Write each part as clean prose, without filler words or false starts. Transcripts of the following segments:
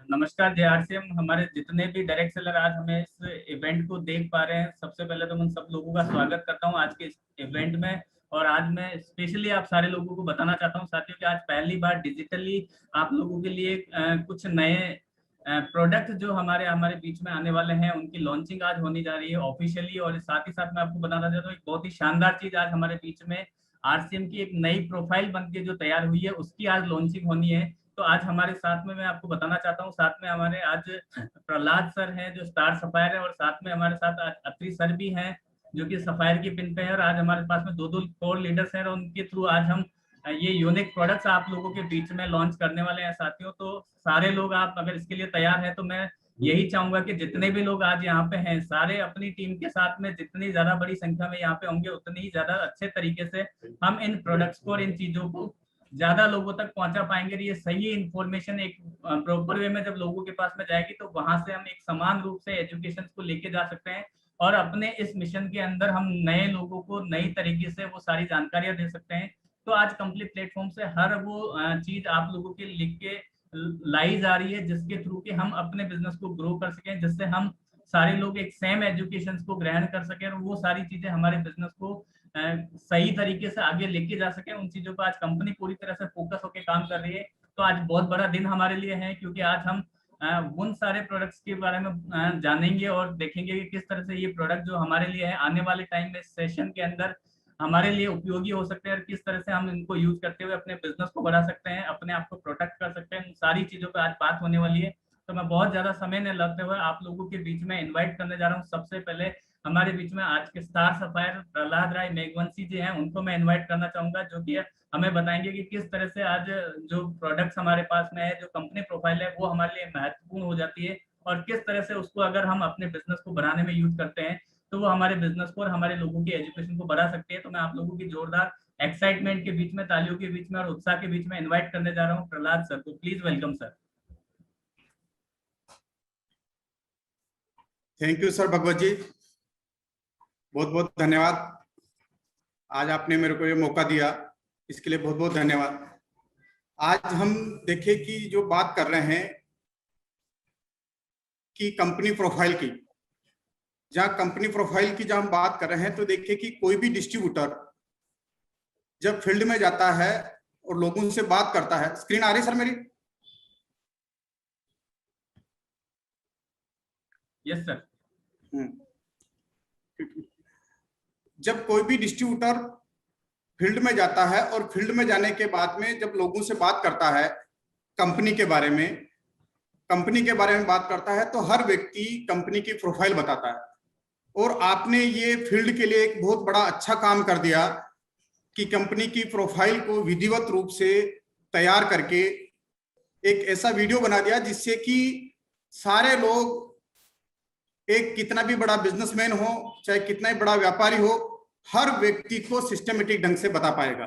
नमस्कार जय आरसीएम। हमारे जितने भी डायरेक्ट सेलर आज हमें इस इवेंट को देख पा रहे हैं, सबसे पहले तो मैं उन सब लोगों का स्वागत करता हूं आज के इस इवेंट में। और आज मैं स्पेशली आप सारे लोगों को बताना चाहता हूं साथियों कि आज पहली बार डिजिटली आप लोगों के लिए कुछ नए प्रोडक्ट जो हमारे हमारे बीच में आने वाले हैं, उनकी लॉन्चिंग आज होने जा रही है ऑफिशियली। और साथ ही साथ मैं आपको बताना चाहता हूँ एक बहुत ही शानदार चीज आज हमारे बीच में आरसीएम की एक नई प्रोफाइल बन के जो तैयार हुई है, उसकी आज लॉन्चिंग होनी है। तो आज हमारे साथ में मैं आपको बताना चाहता हूँ, साथ में हमारे आज प्रहलाद सर हैं जो स्टार सफायर है, और साथ में हमारे साथ आज अत्री सर भी हैं जो कि सफायर की पिन पे है। और आज हमारे पास में दो दो कोर लीडर्स हैं और उनके थ्रू आज हम ये यूनिक प्रोडक्ट्स आप लोगों के बीच में लॉन्च करने वाले हैं साथियों। तो सारे लोग आप अगर इसके लिए तैयार हैं तो मैं यही चाहूंगा कि जितने भी लोग आज यहाँ पे हैं, सारे अपनी टीम के साथ में जितनी ज्यादा बड़ी संख्या में यहाँ पे होंगे, उतनी ही ज्यादा अच्छे तरीके से हम इन प्रोडक्ट्स को और इन चीजों को ज्यादा लोगों तक पहुंचा पाएंगे। ये सही इन्फॉर्मेशन एक प्रॉपर वे में जब लोगों के पास में जाएगी तो वहां से हम एक समान रूप से एजुकेशन को लेके जा सकते हैं और अपने इस मिशन के अंदर हम नए लोगों को नई तरीके से वो सारी जानकारियां दे सकते हैं। तो आज कंप्लीट प्लेटफॉर्म से हर वो चीज आप लोगों के लिख के लाई जा रही है जिसके थ्रू कि हम अपने बिजनेस को ग्रो कर सकें, जिससे हम सारे लोग एक सेम एजुकेशन को ग्रहण कर सकें और वो सारी चीजें हमारे बिजनेस को सही तरीके से आगे लेके जा सके। उन चीजों पर आज कंपनी पूरी तरह से फोकस होकर काम कर रही है। तो आज बहुत बड़ा दिन हमारे लिए है क्योंकि आज हम उन सारे प्रोडक्ट्स के बारे में जानेंगे और देखेंगे कि किस तरह से ये प्रोडक्ट जो हमारे लिए है आने वाले टाइम में सेशन के अंदर हमारे लिए उपयोगी हो सकते हैं और किस तरह से हम इनको यूज करते हुए अपने बिजनेस को बढ़ा सकते हैं, अपने आप को प्रोटेक्ट कर सकते हैं। उन सारी चीजों पर आज बात होने वाली है। तो मैं बहुत ज्यादा समय न लगते हुए आप लोगों के बीच में इन्वाइट करने जा रहा हूँ। सबसे पहले हमारे बीच में आज के स्टार सफायर प्रहलाद राय मेघवंशी जी हैं, उनको मैं इनवाइट करना चाहूंगा जो कि हमें बताएंगे कि किस तरह से आज जो प्रोडक्ट्स हमारे पास में है, जो कंपनी प्रोफाइल है, वो हमारे लिए महत्वपूर्ण हो जाती है और किस तरह से उसको अगर हम अपने बिजनेस को बढ़ाने में यूज करते हैं तो वो हमारे बिजनेस को और हमारे लोगों की एजुकेशन को बढ़ा सकती है। तो मैं आप लोगों की जोरदार एक्साइटमेंट के बीच में, तालियों के बीच में और उत्साह के बीच में इन्वाइट करने जा रहा हूँ प्रहलाद सर को। Please welcome sir. Thank you sir Bhagwat ji, बहुत बहुत धन्यवाद। आज आपने मेरे को ये मौका दिया, इसके लिए बहुत बहुत धन्यवाद। आज हम देखें कि जो बात कर रहे हैं कि कंपनी प्रोफाइल की, जहां कंपनी प्रोफाइल की जहां हम बात कर रहे हैं तो देखिए कि कोई भी डिस्ट्रीब्यूटर जब फील्ड में जाता है और लोगों से बात करता है। स्क्रीन आ रही सर मेरी? Yes sir. जब कोई भी डिस्ट्रीब्यूटर फील्ड में जाता है और फील्ड में जाने के बाद में जब लोगों से बात करता है कंपनी के बारे में, बात करता है तो हर व्यक्ति कंपनी की प्रोफाइल बताता है। और आपने ये फील्ड के लिए एक बहुत बड़ा अच्छा काम कर दिया कि कंपनी की प्रोफाइल को विधिवत रूप से तैयार करके एक ऐसा वीडियो बना दिया जिससे कि सारे लोग, एक कितना भी बड़ा बिजनेसमैन हो चाहे कितना ही बड़ा व्यापारी हो, हर व्यक्ति को सिस्टमेटिक ढंग से बता पाएगा।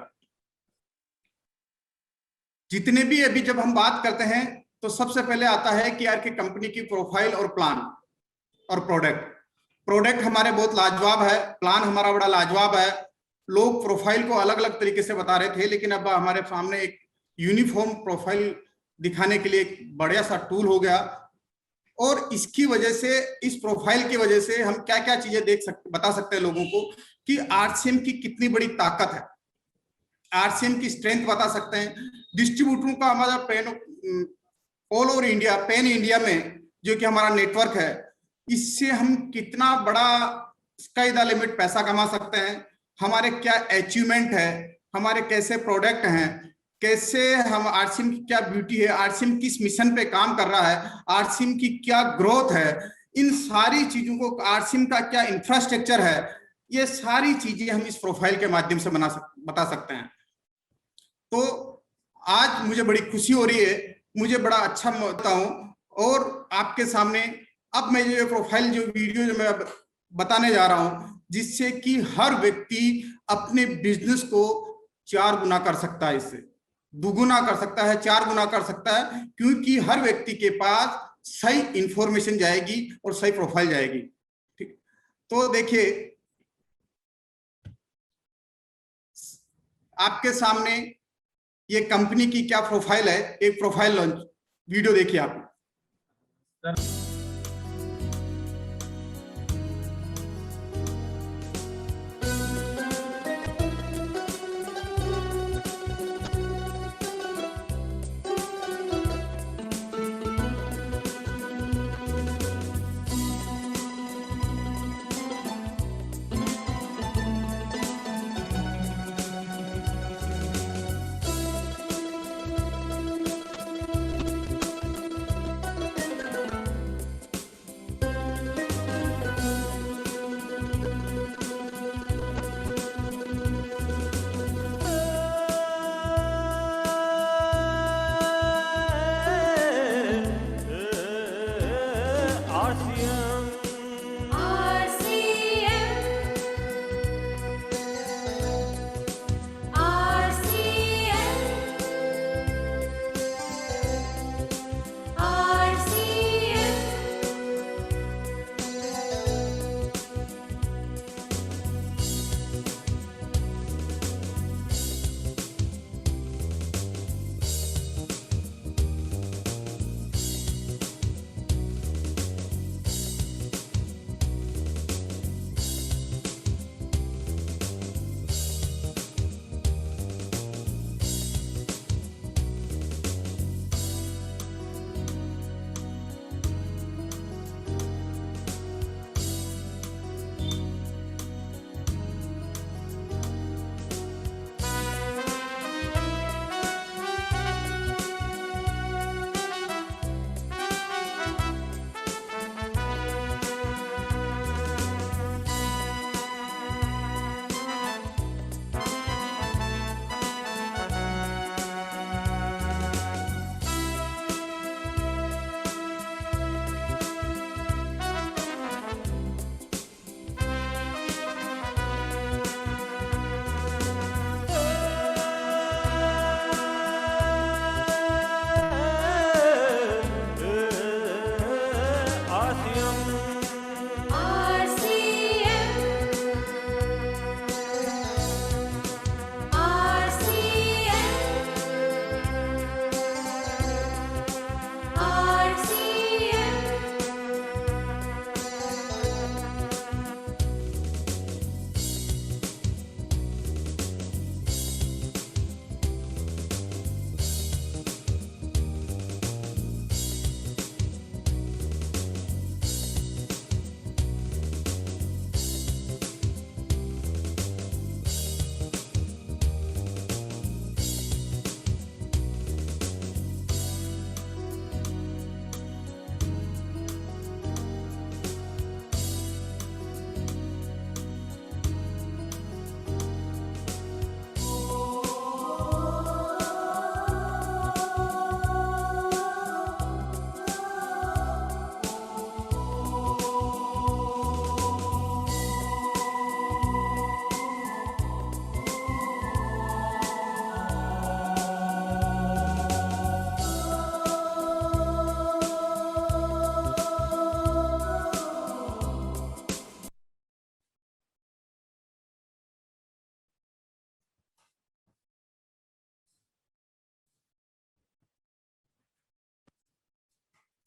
जितने भी अभी जब हम बात करते हैं तो सबसे पहले आता है कि यार की कंपनी की प्रोफाइल और प्लान और प्रोडक्ट हमारे बहुत लाजवाब है, प्लान हमारा बड़ा लाजवाब है। लोग प्रोफाइल को अलग अलग तरीके से बता रहे थे, लेकिन अब हमारे सामने एक यूनिफॉर्म प्रोफाइल दिखाने के लिए एक बढ़िया सा टूल हो गया। और इसकी वजह से, इस प्रोफाइल की वजह से हम क्या क्या चीजें बता सकते हैं लोगों को कि आरसीएम की कितनी बड़ी ताकत है, आरसीएम की स्ट्रेंथ बता सकते हैं। डिस्ट्रीब्यूटरों का हमारा all over India, pan India में जो कि हमारा नेटवर्क है, इससे हम कितना बड़ा स्काई द लिमिट पैसा कमा सकते हैं। हमारे क्या अचीवमेंट है, हमारे कैसे प्रोडक्ट हैं, कैसे हम आरसीएम की क्या ब्यूटी है, आरसीएम किस मिशन पे काम कर रहा है, आरसीएम की क्या ग्रोथ है, इन सारी चीजों को, आरसीएम का क्या इंफ्रास्ट्रक्चर है, ये सारी चीजें हम इस प्रोफाइल के माध्यम से बता सकते हैं। तो आज मुझे बड़ी खुशी हो रही है, मुझे बड़ा अच्छा लगता हूं और आपके सामने अब मैं ये प्रोफाइल, जो वीडियो जो मैं बताने जा रहा हूं, जिससे कि हर व्यक्ति अपने बिजनेस को 4 गुना कर सकता है, इससे दुगुना कर सकता है, 4 गुना कर सकता है, क्योंकि हर व्यक्ति के पास सही इंफॉर्मेशन जाएगी और सही प्रोफाइल जाएगी। ठीक, तो देखिए आपके सामने ये कंपनी की क्या प्रोफाइल है, एक प्रोफाइल लॉन्च वीडियो देखिए आप। सर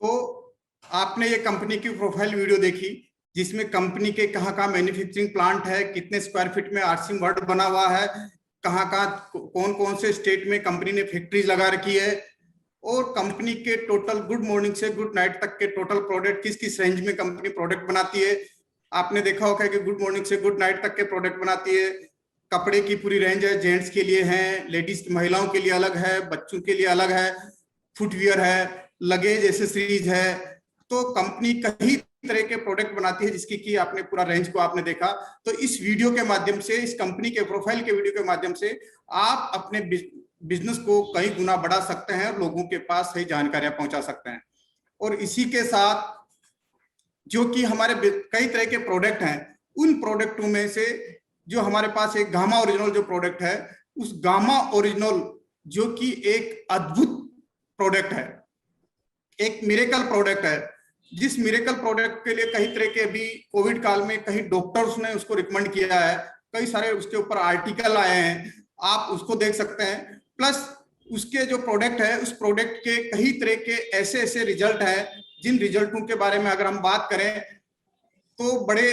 तो आपने ये कंपनी की प्रोफाइल वीडियो देखी, जिसमें कंपनी के कहाँ मैन्युफैक्चरिंग प्लांट है, कितने स्क्वायर फीट में आरसीएम वर्ड बना हुआ है, कहाँ कौन कौन से स्टेट में कंपनी ने फैक्ट्रीज लगा रखी है, और कंपनी के टोटल गुड मॉर्निंग से गुड नाइट तक के टोटल प्रोडक्ट किस किस रेंज में कंपनी प्रोडक्ट बनाती है। आपने देखा होगा कि गुड मॉर्निंग से गुड नाइट तक के प्रोडक्ट बनाती है। कपड़े की पूरी रेंज है, जेंट्स के लिए है, लेडीज महिलाओं के लिए अलग है, बच्चों के लिए अलग है, फुटवियर है, लगेज एसेसरीज है। तो कंपनी कई तरह के प्रोडक्ट बनाती है, जिसकी की आपने पूरा रेंज को आपने देखा। तो इस वीडियो के माध्यम से, इस कंपनी के प्रोफाइल के वीडियो के माध्यम से आप अपने बिजनेस को कई गुना बढ़ा सकते हैं और लोगों के पास सही जानकारियां पहुंचा सकते हैं। और इसी के साथ जो कि हमारे कई तरह के प्रोडक्ट हैं, उन प्रोडक्टों में से जो हमारे पास एक गामा ओरिजिनल जो प्रोडक्ट है, उस गामा ओरिजिनल जो कि एक अद्भुत प्रोडक्ट है, एक मिरेकल प्रोडक्ट है, जिस मिरेकल प्रोडक्ट के लिए कई तरह के अभी कोविड काल में कई डॉक्टर्स ने उसको रिकमेंड किया है, कई सारे उसके ऊपर आर्टिकल आए हैं, आप उसको देख सकते हैं। प्लस उसके जो प्रोडक्ट है, उस प्रोडक्ट के कई तरह के ऐसे ऐसे रिजल्ट है जिन रिजल्टों के बारे में अगर हम बात करें तो बड़े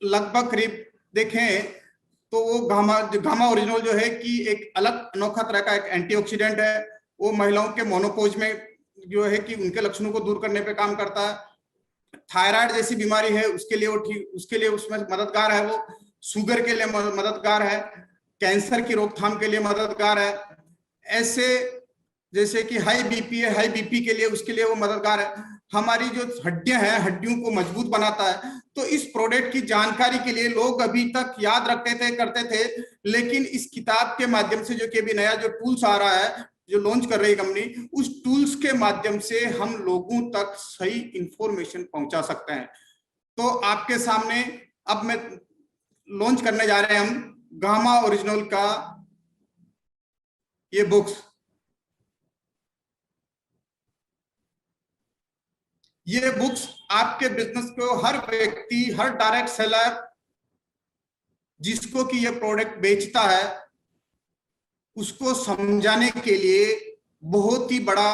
लगभग करीब देखें तो वो गामा ओरिजिनल जो है कि एक अलग अनोखा तरह का एक एंटीऑक्सीडेंट है। वो महिलाओं के मोनोपोज में जो है कि उनके लक्षणों को दूर करने पे काम करता है। थायराइड जैसी बीमारी है उसके लिए वो ठीक, उसके लिए उसमें मददगार है। वो शुगर के लिए मददगार है, कैंसर की रोकथाम के लिए मददगार है। ऐसे जैसे कि हाई बीपी है, हाई बीपी के लिए उसके लिए वो मददगार है। हमारी जो हड्डियां हैं, हड्डियों को मजबूत बनाता है। तो इस प्रोडक्ट की जानकारी के लिए लोग अभी तक याद रखते थे, करते थे, लेकिन इस किताब के माध्यम से जो कि अभी नया जो टूल्स आ रहा है, जो लॉन्च कर रही है कंपनी, उस टूल्स के माध्यम से हम लोगों तक सही इंफॉर्मेशन पहुंचा सकते हैं। तो आपके सामने अब मैं लॉन्च करने जा रहे हैं हम गामा ओरिजिनल का ये बुक्स। ये बुक्स आपके बिजनेस को हर व्यक्ति, हर डायरेक्ट सेलर जिसको कि ये प्रोडक्ट बेचता है उसको समझाने के लिए बहुत ही बड़ा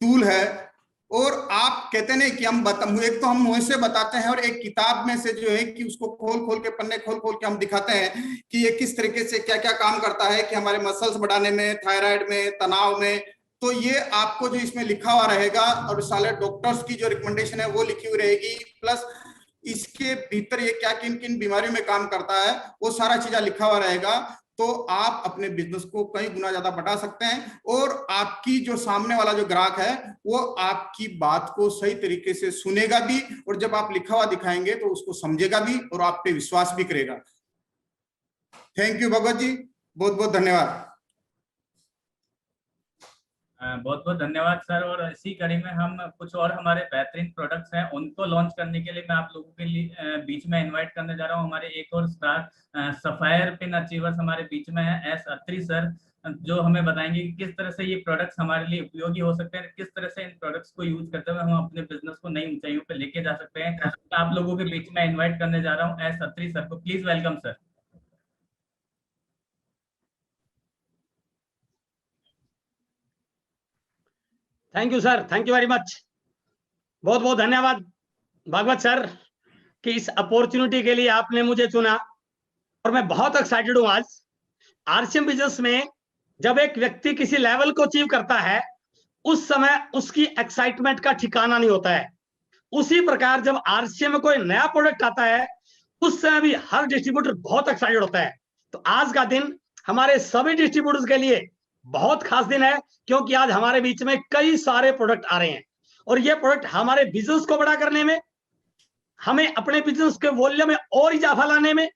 टूल है। और आप कहते नहीं कि हम एक तो हम मुंह से बताते हैं और एक किताब में से जो है कि उसको खोल खोल के, पन्ने खोल खोल के हम दिखाते हैं कि ये किस तरीके से क्या क्या काम करता है कि हमारे मसल्स बढ़ाने में, थायराइड में, तनाव में। तो ये आपको जो इसमें लिखा हुआ रहेगा और सारे डॉक्टर्स की जो रिकमेंडेशन है वो लिखी हुई रहेगी, प्लस इसके भीतर ये क्या किन किन बीमारियों में काम करता है वो सारा चीजें लिखा हुआ रहेगा। तो आप अपने बिजनेस को कई गुना ज्यादा बढ़ा सकते हैं और आपकी जो सामने वाला जो ग्राहक है वो आपकी बात को सही तरीके से सुनेगा भी, और जब आप लिखा हुआ दिखाएंगे तो उसको समझेगा भी और आप पे विश्वास भी करेगा। थैंक यू भगवत जी, बहुत बहुत धन्यवाद। बहुत बहुत धन्यवाद सर। और इसी कड़ी में हम कुछ और हमारे बेहतरीन प्रोडक्ट्स हैं उनको लॉन्च करने के लिए मैं आप लोगों के लिए बीच में इनवाइट करने जा रहा हूं। हमारे एक और स्टार सफायर पिन अचीवर्स हमारे बीच में है एस अत्री सर, जो हमें बताएंगे कि किस तरह से ये प्रोडक्ट्स हमारे लिए उपयोगी हो सकते हैं, किस तरह से इन प्रोडक्ट्स को यूज करते हुए हम अपने बिजनेस को नई ऊंचाइयों पे लेके जा सकते हैं। आप लोगों के बीच में इन्वाइट करने जा रहा हूँ एस अत्री सर को। Please welcome sir. Thank you sir, thank you very much. बहुत बहुत धन्यवाद भागवत सर कि इस अपॉर्चुनिटी के लिए आपने मुझे चुना और मैं बहुत एक्साइटेड हूं। आज आरसीएम बिजनेस में जब एक व्यक्ति किसी लेवल को अचीव करता है उस समय उसकी एक्साइटमेंट का ठिकाना नहीं होता है। उसी प्रकार जब आरसीएम में कोई नया प्रोडक्ट आता है उस समय भी हर डिस्ट्रीब्यूटर बहुत एक्साइटेड होता है। तो आज का दिन हमारे सभी डिस्ट्रीब्यूटर्स के लिए बहुत खास दिन है क्योंकि आज हमारे बीच में कई सारे प्रोडक्ट आ रहे हैं और ये प्रोडक्ट हमारे बिजनेस को बड़ा करने में, हमें अपने बिजनेस के वॉल्यूम में और इजाफा लाने में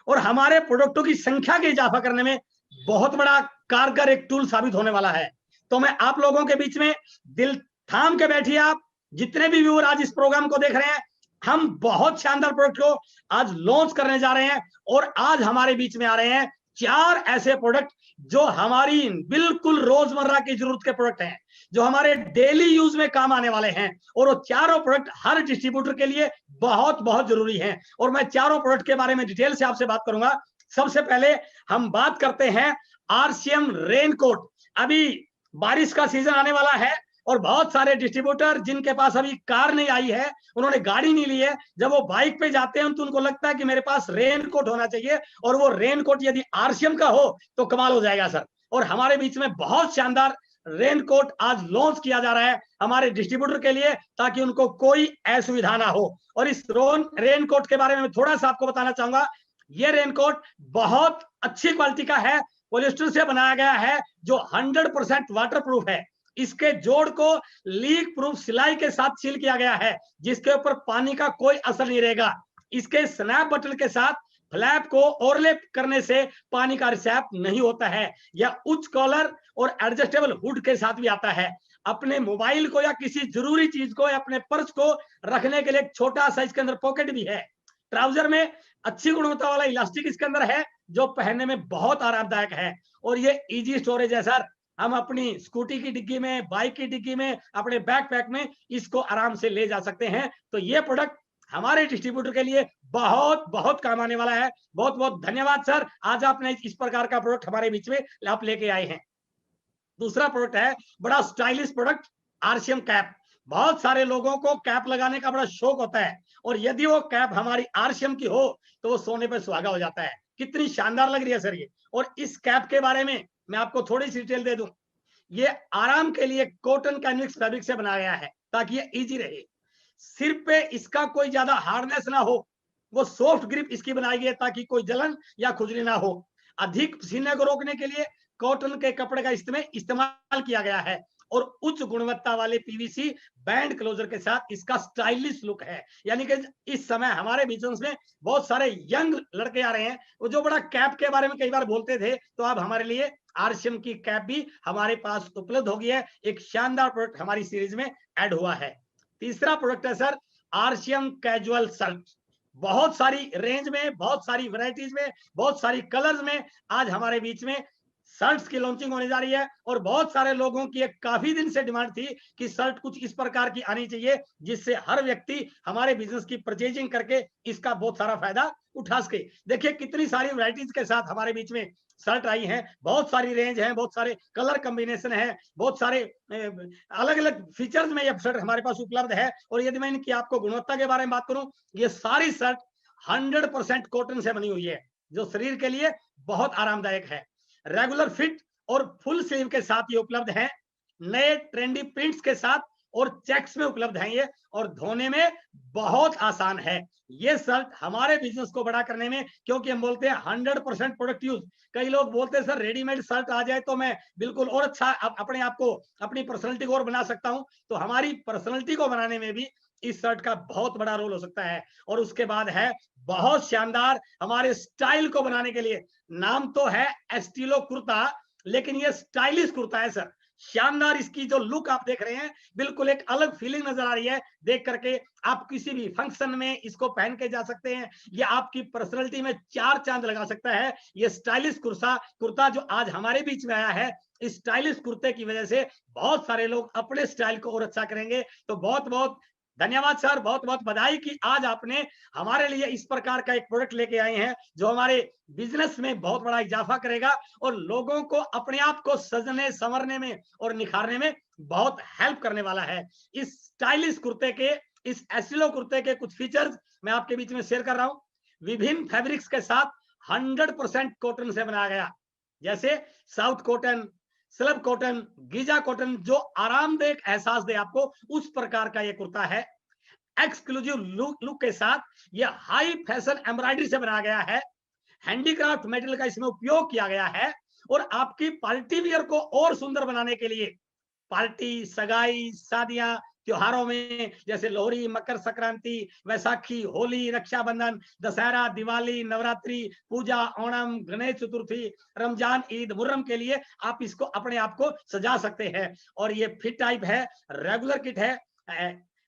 और हमारे प्रोडक्टों की संख्या के इजाफा करने में बहुत बड़ा कारगर एक टूल साबित होने वाला है। तो मैं आप लोगों के बीच में दिल थाम के बैठिए। आप जितने भी व्यूअर आज इस प्रोग्राम को देख रहे हैं, हम बहुत शानदार प्रोडक्ट को आज लॉन्च करने जा रहे हैं और आज हमारे बीच में आ रहे हैं 4 ऐसे प्रोडक्ट जो हमारी बिल्कुल रोजमर्रा की जरूरत के प्रोडक्ट हैं, जो हमारे डेली यूज में काम आने वाले हैं और वो चारों प्रोडक्ट हर डिस्ट्रीब्यूटर के लिए बहुत बहुत जरूरी हैं। और मैं चारों प्रोडक्ट के बारे में डिटेल से आपसे बात करूंगा। सबसे पहले हम बात करते हैं आरसीएम रेनकोट। अभी बारिश का सीजन आने वाला है और बहुत सारे डिस्ट्रीब्यूटर जिनके पास अभी कार नहीं आई है, उन्होंने गाड़ी नहीं ली है, जब वो बाइक पे जाते हैं तो उनको लगता है कि मेरे पास रेनकोट होना चाहिए और वो रेनकोट यदि आरसीएम का हो तो कमाल हो जाएगा सर। और हमारे बीच में बहुत शानदार रेनकोट आज लॉन्च किया जा रहा है हमारे डिस्ट्रीब्यूटर के लिए ताकि उनको कोई असुविधा ना हो। और इस रेनकोट के बारे में थोड़ा सा आपको बताना चाहूंगा। ये रेनकोट बहुत अच्छी क्वालिटी का है, पॉलिएस्टर से बनाया गया है जो 100% वाटरप्रूफ है। इसके जोड़ को लीक प्रूफ सिलाई के साथ सील किया गया है जिसके ऊपर पानी का कोई असर नहीं रहेगा। इसके स्नैप बटन के साथ फ्लैप को ओवरलैप करने से पानी का रिसैप नहीं होता है। यह उच्च कॉलर और एडजस्टेबल हुड के साथ भी आता है। अपने मोबाइल को या किसी जरूरी चीज को या अपने पर्स को रखने के लिए एक छोटा सा इसके अंदर पॉकेट भी है। ट्राउजर में अच्छी गुणवत्ता वाला इलास्टिक इसके अंदर है जो पहनने में बहुत आरामदायक है और ये इजी स्टोरेज है सर। हम अपनी स्कूटी की डिग्गी में, बाइक की डिग्गी में, अपने बैकपैक में इसको आराम से ले जा सकते हैं। तो ये प्रोडक्ट हमारे डिस्ट्रीब्यूटर के लिए बहुत बहुत काम आने वाला है। बहुत बहुत धन्यवाद सर, आज आपने इस प्रकार का प्रोडक्ट हमारे बीच में आप लेके आए हैं। दूसरा प्रोडक्ट है बड़ा स्टाइलिश प्रोडक्ट आरसीएम कैप। बहुत सारे लोगों को कैप लगाने का बड़ा शौक होता है, और यदि वो कैप हमारी आरसीएम की हो तो वो सोने पे सुहागा हो जाता है। कितनी शानदार लग रही है सर ये। और इस कैप के बारे में मैं आपको थोड़ी सी डिटेल दे दूं। ये आराम के लिए कॉटन कैनविक्स फैब्रिक से बनाया गया है ताकि ये इजी रहे। सिर पे इसका कोई ज्यादा हार्डनेस ना हो, वो सॉफ्ट ग्रिप इसकी बनाई गई है ताकि कोई जलन या खुजली ना हो। अधिक पसीने को रोकने के लिए कॉटन के कपड़े का इस्तेमाल किया गया है, और उच्च गुणवत्ता वाले पीवीसी बैंड क्लोजर के साथ इसका स्टाइलिश लुक है। यानी कि इस समय हमारे बिजनेस में बहुत सारे यंग लड़के आ रहे हैं, वो जो बड़ा कैप के बारे में कई बार बोलते थे, तो अब हमारे लिए आरसीएम की कैप भी हमारे पास उपलब्ध हो गई है। एक शानदार प्रोडक्ट हमारी सीरीज में ऐड हुआ है। तीसरा प्रोडक्ट है सर आरसीएम कैजुअल शर्ट। बहुत सारी रेंज में, बहुत सारी वैरायटीज में, बहुत सारी कलर्स में आज हमारे बीच में शर्ट्स की लॉन्चिंग होने जा रही है। और बहुत सारे लोगों की एक काफी दिन से डिमांड थी कि शर्ट कुछ इस प्रकार की आनी चाहिए जिससे हर व्यक्ति हमारे बिजनेस की परचेजिंग करके इसका बहुत सारा फायदा उठा सके। देखिए कितनी सारी वैरायटीज के साथ हमारे बीच में शर्ट आई हैं, बहुत सारी रेंज है, बहुत सारे कलर कॉम्बिनेशन है, बहुत सारे अलग अलग फीचर्स में ये शर्ट हमारे पास उपलब्ध है। और यदि मैं इनकी आपको गुणवत्ता के बारे में बात करूं, ये सारी शर्ट 100% कॉटन से बनी हुई है, जो शरीर के लिए बहुत आरामदायक है। रेगुलर फिट और फुल स्लीव के साथ ये उपलब्ध है। नए ट्रेंडी प्रिंट्स के साथ और चेक्स में उपलब्ध है ये, और धोने में बहुत आसान है। ये शर्ट हमारे बिजनेस को बड़ा करने में, क्योंकि हम बोलते हैं 100% प्रोडक्ट यूज। कई लोग बोलते हैं सर रेडीमेड शर्ट आ जाए तो मैं बिल्कुल और अच्छा अपने आप को, अपनी पर्सनैलिटी को और बना सकता हूं। तो हमारी पर्सनैलिटी को बनाने में भी इस शर्ट का बहुत बड़ा रोल हो सकता है। और उसके बाद है बहुत शानदार हमारे स्टाइल को बनाने के लिए, नाम तो है एस्टिलो कुर्ता, लेकिन ये स्टाइलिश कुर्ता है सर। शानदार इसकी जो लुक आप देख रहे हैं, बिल्कुल एक अलग फीलिंग नजर आ रही है देख करके। आप किसी भी फंक्शन में इसको पहन के जा सकते हैं, ये आपकी पर्सनैलिटी में 4 चांद लगा सकता है। ये स्टाइलिश कुर्ता जो आज हमारे बीच में आया है, इस स्टाइलिश कुर्ते की वजह से बहुत सारे लोग अपने स्टाइल को और अच्छा करेंगे। तो बहुत बहुत धन्यवाद सर, बहुत बहुत बधाई कि आज आपने हमारे लिए इस प्रकार का एक प्रोडक्ट लेके आए हैं जो हमारे बिजनेस में बहुत बड़ा इजाफा करेगा और लोगों को अपने आप को सजने संवरने में और निखारने में बहुत हेल्प करने वाला है। इस स्टाइलिश कुर्ते के, इस एस्टिलो कुर्ते के कुछ फीचर्स मैं आपके बीच में शेयर कर रहा हूं। विभिन्न फैब्रिक्स के साथ 100% कॉटन से बनाया गया, जैसे south cotton, slub cotton, Giza cotton, जो आरामदायक एहसास दे आपको, उस प्रकार का ये कुर्ता है। एक्सक्लूसिव लुक के साथ ये हाई फैशन एम्ब्रॉयडरी से बनाया गया है। हैंडीक्राफ्ट मटेरियल का इसमें उपयोग किया गया है। और आपकी पार्टी वियर को और सुंदर बनाने के लिए, पार्टी, सगाई, शादियां, त्योहारों में जैसे लोहड़ी, मकर संक्रांति, वैसाखी, होली, रक्षाबंधन, दशहरा, दिवाली, नवरात्रि, पूजा, ओणम, गणेश चतुर्थी, रमजान, ईद, मुहर्रम के लिए आप इसको अपने आप को सजा सकते हैं। और ये फिट टाइप है, रेगुलर किट है,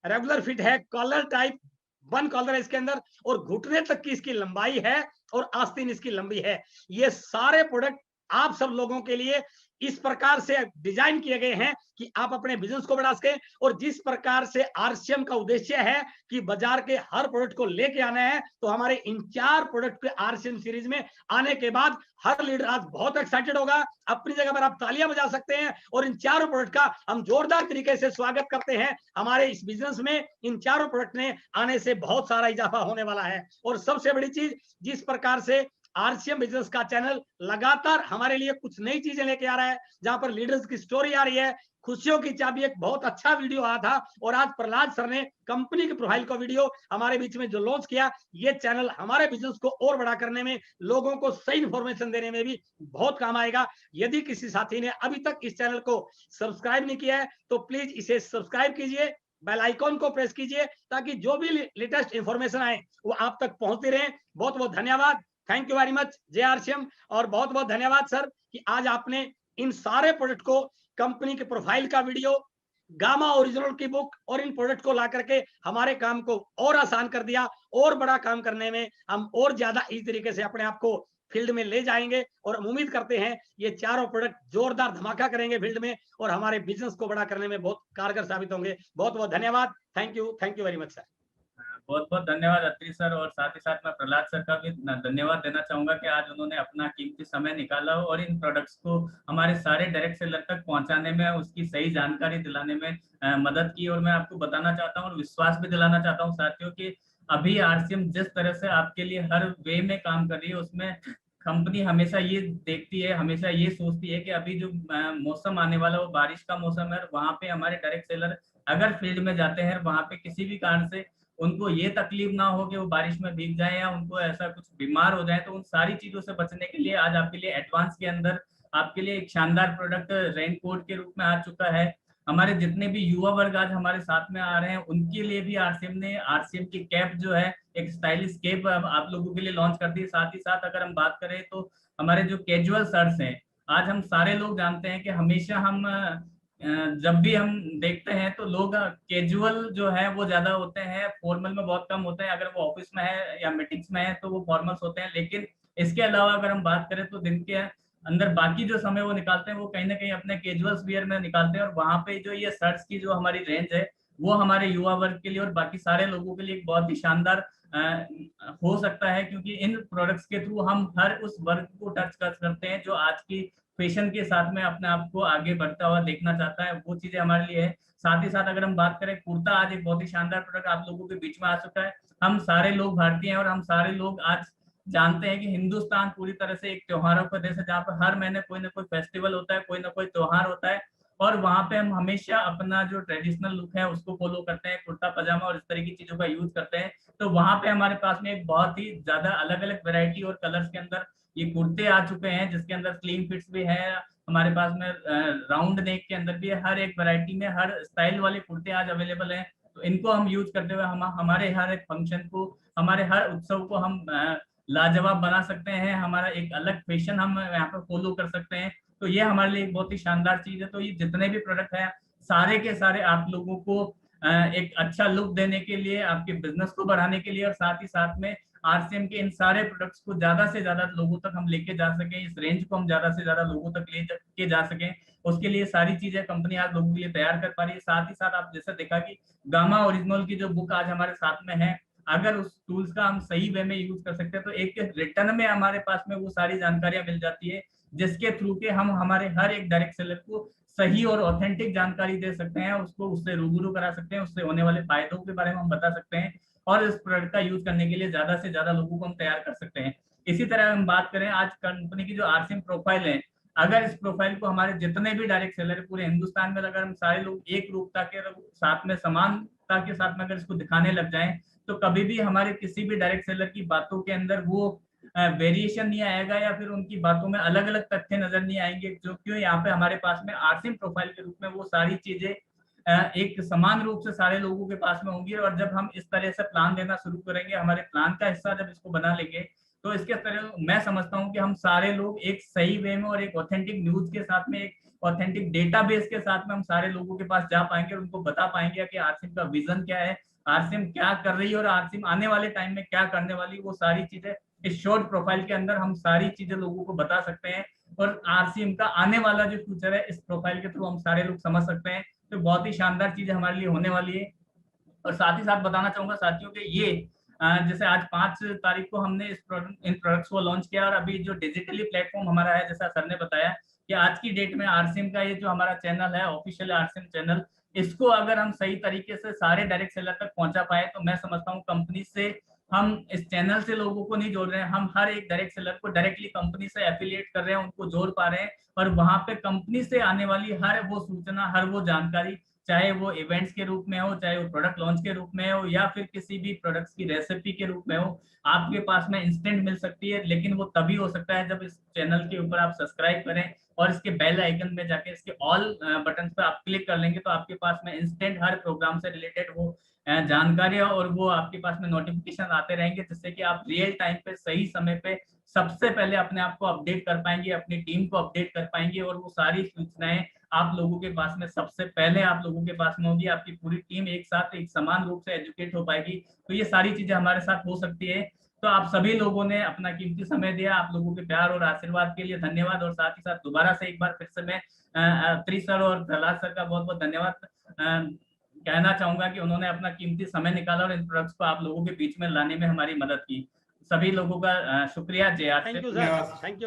रेगुलर फिट है, कॉलर टाइप, 1 कॉलर है इसके अंदर, और घुटने तक की इसकी लंबाई है और आस्तीन इसकी लंबी है। ये सारे प्रोडक्ट आप सब लोगों के लिए इस प्रकार से डिजाइन किए गए हैं कि आप अपने बिजनेस को बढ़ा सके। और जिस प्रकार से आरसीएम का उद्देश्य है कि बाजार के हर प्रोडक्ट को लेके आना है, तो हमारे इन 4 प्रोडक्ट के आरसीएम सीरीज में आने के बाद हर लीडर आज बहुत एक्साइटेड होगा। अपनी जगह पर आप तालियां बजा सकते हैं और इन 4 प्रोडक्ट का हम जोरदार तरीके से स्वागत करते हैं। हमारे इस बिजनेस में इन 4 प्रोडक्ट ने आने से बहुत सारा इजाफा होने वाला है। और सबसे बड़ी चीज, जिस प्रकार से आरसीएम बिजनेस का चैनल लगातार हमारे लिए कुछ नई चीजें लेके आ रहा है, जहां पर लीडर्स की स्टोरी आ रही है। खुशियों की चाबी एक बहुत अच्छा वीडियो आया था, और आज प्रहलाद सर ने कंपनी के प्रोफाइल का वीडियो हमारे बीच में जो लॉन्च किया, ये चैनल हमारे बिजनेस को और बड़ा करने में, लोगों को सही इंफॉर्मेशन देने में भी बहुत काम आएगा। यदि किसी साथी ने अभी तक इस चैनल को सब्सक्राइब नहीं किया है, तो प्लीज इसे सब्सक्राइब कीजिए, बेल आइकॉन को प्रेस कीजिए, ताकि जो भी लेटेस्ट इंफॉर्मेशन आए वो आप तक पहुंचती रहे। बहुत बहुत धन्यवाद, थैंक यू वेरी मच, जय आरसीएम। और बहुत बहुत धन्यवाद सर कि आज आपने इन सारे प्रोडक्ट को, कंपनी के प्रोफाइल का वीडियो, गामा ओरिजिनल की बुक और इन प्रोडक्ट को ला करके हमारे काम को और आसान कर दिया। और बड़ा काम करने में हम और ज्यादा इस तरीके से अपने आप को फील्ड में ले जाएंगे, और हम उम्मीद करते हैं ये चारों प्रोडक्ट जोरदार धमाका करेंगे फील्ड में, और हमारे बिजनेस को बड़ा करने में बहुत कारगर साबित होंगे। बहुत बहुत धन्यवाद, thank you very much sir. बहुत बहुत धन्यवाद अत्रि सर, और साथ ही साथ मैं प्रहलाद सर का भी धन्यवाद देना चाहूंगा कि आज उन्होंने अपना कीमती समय निकाला और इन प्रोडक्ट्स को हमारे सारे डायरेक्ट सेलर तक पहुंचाने में, उसकी सही जानकारी दिलाने में मदद की। और मैं आपको बताना चाहता हूँ और विश्वास भी दिलाना चाहता हूँ साथियों कि अभी आरसीएम जिस तरह से आपके लिए हर वे में काम कर रही है, उसमें कंपनी हमेशा ये देखती है, हमेशा ये सोचती है कि अभी जो मौसम आने वाला वो बारिश का मौसम है, वहां पे हमारे डायरेक्ट सेलर अगर फील्ड में जाते हैं, वहां पे किसी भी कारण से उनको ये तकलीफ ना हो कि वो बारिश में भीग जाए या उनको ऐसा कुछ बीमार हो जाए, तो उन सारी चीजों से बचने के लिए आज आपके लिए एडवांस के अंदर आपके लिए एक शानदार प्रोडक्ट रेनकोट के रूप में आ चुका है। हमारे जितने भी युवा वर्ग आज हमारे साथ में आ रहे हैं, उनके लिए भी आरसीएम की कैप जो है, एक स्टाइलिश कैप आप लोगों के लिए लॉन्च कर दी है। साथ ही साथ अगर हम बात करें तो हमारे जो कैजुअल शर्ट्स हैं, आज हम सारे लोग जानते हैं कि हमेशा हम जब भी हम देखते हैं तो लोग कैजुअल जो है वो ज्यादा होते हैं, फॉर्मल में बहुत कम होते हैं। अगर वो ऑफिस में है या मीटिंग्स में है तो वो फॉर्मल्स होते हैं, लेकिन इसके अलावा अगर हम बात करें तो दिन के अंदर बाकी जो समय वो निकालते हैं वो कहीं ना कहीं अपने कैजुअल्स वियर में निकालते हैं। और वहां पे जो ये शर्ट्स की जो हमारी रेंज है, वो हमारे युवा वर्ग के लिए और बाकी सारे लोगों के लिए एक बहुत ही शानदार हो सकता है, क्योंकि इन प्रोडक्ट्स के थ्रू हम हर उस वर्ग को टच कर सकते हैं जो आज की फैशन के साथ में अपने आप को आगे बढ़ता हुआ देखना चाहता है, वो चीजें हमारे लिए है। साथ ही साथ अगर हम बात करें, कुर्ता आज एक बहुत ही शानदार प्रोडक्ट आप लोगों के बीच में आ चुका है। हम सारे लोग भारतीय हैं और हम सारे लोग आज जानते हैं कि हिंदुस्तान पूरी तरह से एक त्योहारों का देश है, जहाँ पर हर महीने कोई ना कोई फेस्टिवल होता है, कोई ना कोई त्योहार होता है, और वहां पे हम हमेशा अपना जो ट्रेडिशनल लुक है उसको फॉलो करते हैं, कुर्ता पजामा और इस तरह की चीजों का यूज करते हैं। तो वहां पे हमारे पास में एक बहुत ही ज्यादा अलग अलग वैरायटी और कलर्स के अंदर ये कुर्ते आ चुके हैं, जिसके अंदर स्लिम फिट्स भी है हमारे पास में, राउंड नेक के अंदर भी है। हर एक वैरायटी में हर स्टाइल वाले कुर्ते आज अवेलेबल हैं। तो इनको हम यूज करते हुए हम हमारे हर एक फंक्शन को, हमारे हर उत्सव को हम लाजवाब बना सकते हैं, हमारा एक अलग फैशन हम यहाँ पे फॉलो कर सकते हैं। तो ये हमारे लिए एक बहुत ही शानदार चीज है। तो ये जितने भी प्रोडक्ट है सारे के सारे आप लोगों को एक अच्छा लुक देने के लिए, आपके बिजनेस को बढ़ाने के लिए, और साथ ही साथ में आरसीएम के इन सारे प्रोडक्ट्स को ज्यादा से ज्यादा लोगों तक हम लेके जा सकें, इस रेंज को हम ज्यादा से ज्यादा लोगों तक लेके जा सकें, उसके लिए सारी चीजें कंपनी आज लोगों के लिए तैयार कर पा रही है। साथ ही साथ आप जैसे देखा कि गामा ओरिजिनल की जो बुक आज हमारे साथ में है, अगर उस टूल्स का हम सही वे में यूज कर सकते हैं तो एक रिटर्न में हमारे पास में वो सारी जानकारियां मिल जाती है, जिसके थ्रू के हम हमारे हर एक डायरेक्ट सेलर को सही और ऑथेंटिक जानकारी दे सकते हैं, उसको उससे रूबरू करा सकते हैं, उससे होने वाले फायदों के बारे में हम बता सकते हैं, और इस प्रोडक्ट का यूज करने के लिए ज्यादा से ज्यादा लोगों को हम तैयार कर सकते हैं। इसी तरह हम बात करें आज कंपनी की जो आरसीएम प्रोफाइल है, अगर इस प्रोफाइल को हमारे जितने भी डायरेक्ट सेलर पूरे हिंदुस्तान में अगर हम सारे लोग एक रूपता के साथ में, समानता के साथ में अगर इसको दिखाने लग जाएं, तो कभी भी हमारे किसी भी डायरेक्ट सेलर की बातों के अंदर वो वेरिएशन नहीं आएगा, या फिर उनकी बातों में अलग अलग तथ्य नजर नहीं आएंगे, जो क्यों यहाँ पे हमारे पास में आरसीएम प्रोफाइल के रूप में वो सारी चीजें एक समान रूप से सारे लोगों के पास में होंगी। और जब हम इस तरह से प्लान देना शुरू करेंगे, हमारे प्लान का हिस्सा जब इसको बना लेंगे, तो इसके तरह मैं समझता हूँ कि हम सारे लोग एक सही वे में और एक ऑथेंटिक न्यूज के साथ में, एक ऑथेंटिक डेटाबेस के साथ में हम सारे लोगों के पास जा पाएंगे और उनको बता पाएंगे कि आरसीएम का विजन क्या है, आरसीएम क्या कर रही है और आरसीएम आने वाले टाइम में क्या करने वाली, वो सारी चीजें इस शॉर्ट प्रोफाइल के अंदर हम सारी चीजें लोगों को बता सकते हैं। और आरसीएम का आने वाला जो फ्यूचर है इस प्रोफाइल के थ्रू हम सारे लोग समझ सकते हैं। तो बहुत ही शानदार चीज हमारे लिए होने वाली है। और साथ ही साथ बताना चाहूंगा साथियों कि ये जैसे आज 5 तारीख को हमने इन प्रोडक्ट्स को लॉन्च किया, और अभी जो डिजिटली प्लेटफॉर्म हमारा है, जैसा सर ने बताया कि आज की डेट में आरसीएम का ये जो हमारा चैनल है, ऑफिशियल आरसीएम चैनल, इसको अगर हम सही तरीके से सारे डायरेक्ट सेलर तक पहुंचा पाए, तो मैं समझता हूँ कंपनी से हम इस चैनल से लोगों को नहीं जोड़ रहे हैं, हम हर एक डायरेक्ट सेलर को डायरेक्टली कंपनी से एफिलिएट कर रहे हैं, उनको जोड़ पा रहे हैं। और वहां पे कंपनी से आने वाली हर वो सूचना, हर वो जानकारी, चाहे वो इवेंट्स के रूप में हो, चाहे वो प्रोडक्ट लॉन्च के रूप में हो, या फिर किसी भी प्रोडक्ट्स की रेसिपी के रूप में हो, आपके पास में इंस्टेंट मिल सकती है। लेकिन वो तभी हो सकता है जब इस चैनल के ऊपर आप सब्सक्राइब करें और इसके बेल आइकन में जाके इसके ऑल बटन पर आप क्लिक कर लेंगे, तो आपके पास में इंस्टेंट हर प्रोग्राम से रिलेटेड वो जानकारियां और वो आपके पास में नोटिफिकेशन आते रहेंगे, जिससे कि आप रियल टाइम पे, सही समय पे सबसे पहले अपने आप को अपडेट कर पाएंगे, अपनी टीम को अपडेट कर पाएंगे, और वो सारी सूचनाएं आप लोगों के पास में सबसे पहले आप लोगों के पास में होगी। आपकी पूरी टीम एक साथ एक समान रूप से एजुकेट हो पाएगी। तो ये सारी चीजें हमारे साथ हो सकती है। तो आप सभी लोगों ने अपना कीमती समय दिया, आप लोगों के प्यार और आशीर्वाद के लिए धन्यवाद। और साथ ही साथ दोबारा से एक बार फिर से मैं अत्रि सर और प्रहलाद सर का बहुत बहुत धन्यवाद कहना चाहूंगा कि उन्होंने अपना कीमती समय निकाला और इन प्रोडक्ट्स को आप लोगों के बीच में लाने में हमारी मदद की। सभी लोगों का शुक्रिया जय। Thank you sir, thank you.